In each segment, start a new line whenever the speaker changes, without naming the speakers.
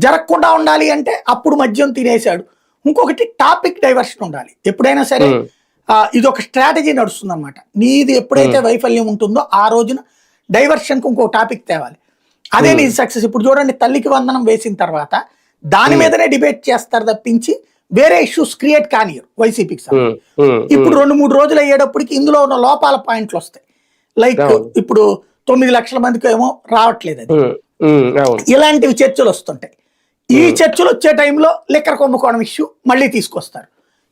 జరగకుండా ఉండాలి అంటే అప్పుడు మద్యం తినేశాడు. ఇంకొకటి టాపిక్ డైవర్షన్ ఉండాలి ఎప్పుడైనా సరే. ఇది ఒక స్ట్రాటజీ నడుస్తుంది అనమాట. నీది ఎప్పుడైతే వైఫల్యం ఉంటుందో ఆ రోజున డైవర్షన్కి ఇంకో టాపిక్ తేవాలి. అదే నీది సక్సెస్. ఇప్పుడు చూడండి, తల్లికి వందనం వేసిన తర్వాత దాని మీదనే డిబేట్ చేస్తారు తప్పించి వేరే ఇష్యూస్ క్రియేట్ కానియరు వైసీపీకి. ఇప్పుడు 2-3 రోజులు అయ్యేటప్పటికి ఇందులో ఉన్న లోపాల పాయింట్లు వస్తాయి. లైక్ ఇప్పుడు 9 లక్షల మందికి ఏమో రావట్లేదు, అది ఇలాంటివి చర్చలు వస్తుంటాయి. ఈ చర్చలు వచ్చే టైంలో లిక్కర్ కుంభకోణం ఇష్యూ మళ్ళీ తీసుకొస్తారు.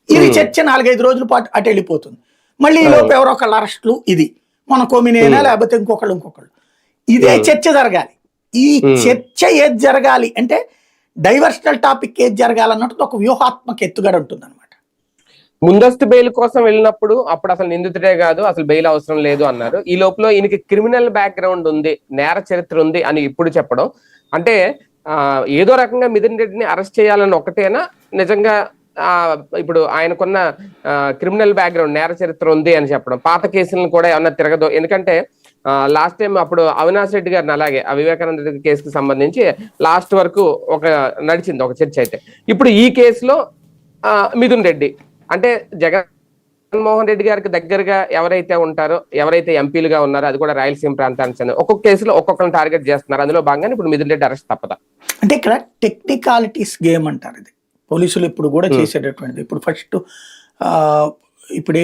ఇది చర్చ 4-5 రోజుల పాటు అటు వెళ్ళిపోతుంది. మళ్ళీ ఈ లోపు ఎవరో ఒకళ్ళ అరెస్టులు, ఇది మన కొమినేనా లేకపోతే ఇంకొకళ్ళు ఇదే చర్చ జరగాలి. ఈ చర్చ ఏది జరగాలి అంటే డైవర్షనల్ టాపిక్ ఏది జరగాలన్నట్టు ఒక వ్యూహాత్మక ఎత్తుగడ ఉంటుంది అనమాట.
ముందస్తు బెయిల్ కోసం వెళ్ళినప్పుడు అప్పుడు అసలు నిందితుడే కాదు, అసలు బెయిల్ అవసరం లేదు అన్నారు. ఈ లోపల ఈయనకి క్రిమినల్ బ్యాక్గ్రౌండ్ ఉంది, నేర చరిత్ర ఉంది అని ఇప్పుడు చెప్పడం అంటే ఏదో రకంగా మిథున్ రెడ్డిని అరెస్ట్ చేయాలని ఒకటేనా, నిజంగా ఇప్పుడు ఆయనకున్న క్రిమినల్ బ్యాక్గ్రౌండ్ నేర చరిత్ర ఉంది అని చెప్పడం, పాత కేసులను కూడా ఏమన్నా తిరగదు? ఎందుకంటే లాస్ట్ టైం అప్పుడు అవినాష్ రెడ్డి గారిని అలాగే ఆ వివేకానంద రెడ్డి కేసుకి సంబంధించి లాస్ట్ వరకు నడిచింది ఒక చర్చ. అయితే ఇప్పుడు ఈ కేసులో మిథున్ రెడ్డి అంటే జగన్మోహన్ రెడ్డి గారికి దగ్గరగా ఎవరైతే ఉంటారో, ఎవరైతే ఎంపీలుగా ఉన్నారో, అది కూడా రాయలసీమ ప్రాంతానికి చెందిన ఒక్కొక్క కేసులో ఒక్కొక్కరిని టార్గెట్ చేస్తున్నారు. అందులో భాగంగా ఇప్పుడు మిథున్ రెడ్డి అరెస్ట్ తప్పదా?
అంటే ఇక్కడ టెక్నికాలిటీస్ గేమ్ అంటారు ఇది. పోలీసులు ఇప్పుడు కూడా చేసేటటువంటిది. ఇప్పుడు ఫస్ట్ ఇప్పుడు